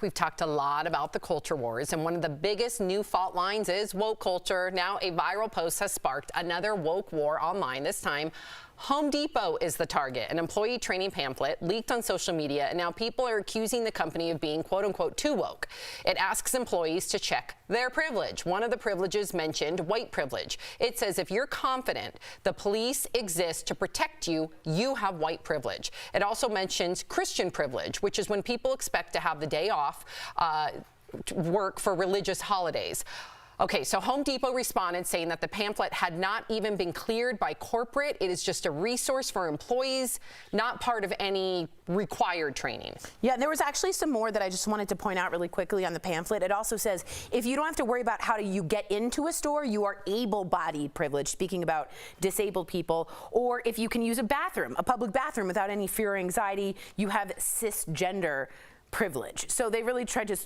We've talked a lot about the culture wars, and one of the biggest new fault lines is woke culture. Now, a viral post has sparked another woke war online. This time, Home Depot is the target. An employee training pamphlet leaked on social media, and now people are accusing the company of being, quote unquote, too woke. It asks employees to check their privilege. One of the privileges mentioned, white privilege. It says if you're confident the police exist to protect you, you have white privilege. It also mentions Christian privilege, which is when people expect to have the day off to work for religious holidays. Okay, so Home Depot responded saying that the pamphlet had not even been cleared by corporate. It is just a resource for employees, not part of any required training. Yeah, there was actually some more that I just wanted to point out really quickly on the pamphlet. It also says if you don't have to worry about how do you get into a store, you are able-bodied privileged, speaking about disabled people, or if you can use a bathroom, a public bathroom without any fear or anxiety, you have cisgender privilege. So they really tried to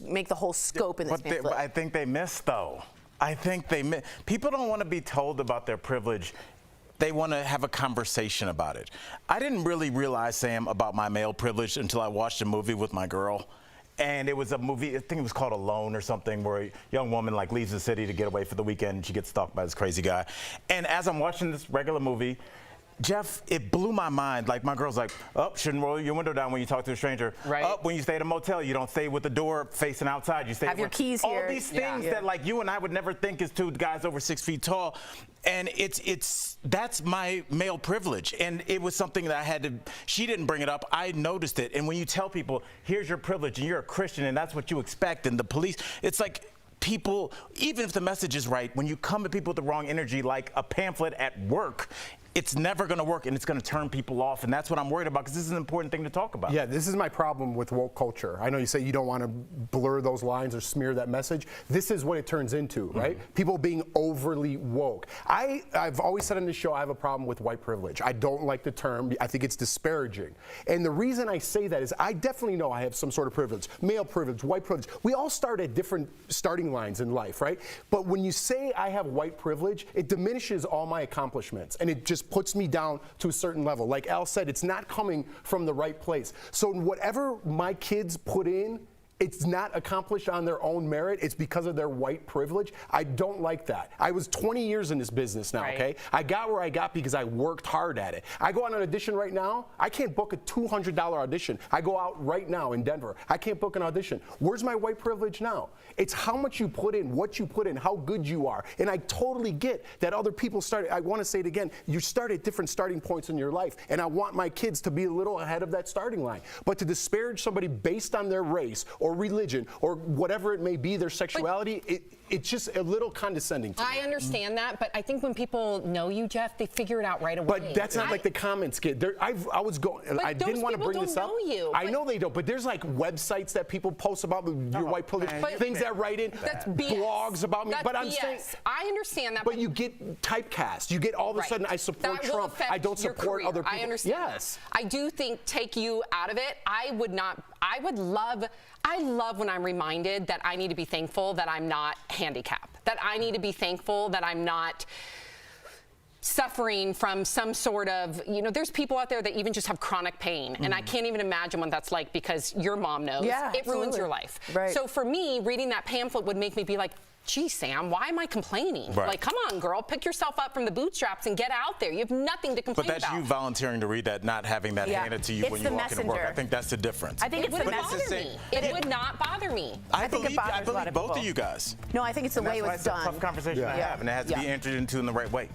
make the whole scope in this pamphlet. I think they missed, though. I think they missed. People don't want to be told about their privilege. They want to have a conversation about it. I didn't really realize, Sam, about my male privilege until I watched a movie with my girl. And it was a movie, I think it was called Alone or something, where a young woman like leaves the city to get away for the weekend and she gets stalked by this crazy guy. And as I'm watching this regular movie, Jeff, it blew my mind. Like, my girl's like, oh, shouldn't roll your window down when you talk to a stranger. Right. Oh, when you stay at a motel, you don't stay with the door facing outside. You stay have your keys here. All these things that, like, you and I would never think is two guys over 6 feet tall. And that's my male privilege. And it was something that I had to, she didn't bring it up. I noticed it. And when you tell people, here's your privilege, and you're a Christian, and that's what you expect, and the police, it's like, people, even if the message is right, when you come at people with the wrong energy, like a pamphlet at work, it's never going to work, and it's going to turn people off, and that's what I'm worried about, because this is an important thing to talk about. Yeah, this is my problem with woke culture. I know you say you don't want to blur those lines or smear that message. This is what it turns into, right? People being overly woke. I've always said on this show I have a problem with white privilege. I don't like the term. I think it's disparaging. And the reason I say that is I definitely know I have some sort of privilege. Male privilege, white privilege. We all start at different starting lines in life, right? But when you say I have white privilege, it diminishes all my accomplishments, and it just puts me down to a certain level. Like Al said, it's not coming from the right place. So whatever my kids put in, it's not accomplished on their own merit. It's because of their white privilege. I don't like that. I was 20 years in this business now, okay? I got where I got because I worked hard at it. I go on an audition right now. I can't book a $200 audition. I go out right now in Denver. I can't book an audition. Where's my white privilege now? It's how much you put in, what you put in, how good you are. And I totally get that other people start, I want to say it again, you start at different starting points in your life. And I want my kids to be a little ahead of that starting line. But to disparage somebody based on their race or religion or whatever it may be, their sexuality, it's just a little condescending to me. I understand that, but I think when people know you, Jeff, they figure it out right away. But that's not like the comments get. I didn't want to bring this up. I know they don't, but there's like websites that people post about your white privilege, things that write in, blogs about me. But I'm saying, I understand that. But you get typecast. You get all of a sudden, I support Trump. I don't support other people. I understand. Yes. I do think take you out of it. I love when I'm reminded that I need to be thankful that I'm not handicapped, that I need to be thankful that I'm not suffering from some sort of, there's people out there that even just have chronic pain, and I can't even imagine what that's like because your mom knows. Yeah, it ruins your life. Right. So for me, reading that pamphlet would make me be like, gee, Sam, why am I complaining? Right. Like, come on, girl, pick yourself up from the bootstraps and get out there. You have nothing to complain about. But that's you volunteering to read that, not having that handed to you when you walk into work. I think that's the difference. I think it would bother me. It would not bother me. I believe both of you guys. No, I think it's the way it was that's done. It's a tough conversation to have, and it has to be entered into in the right way.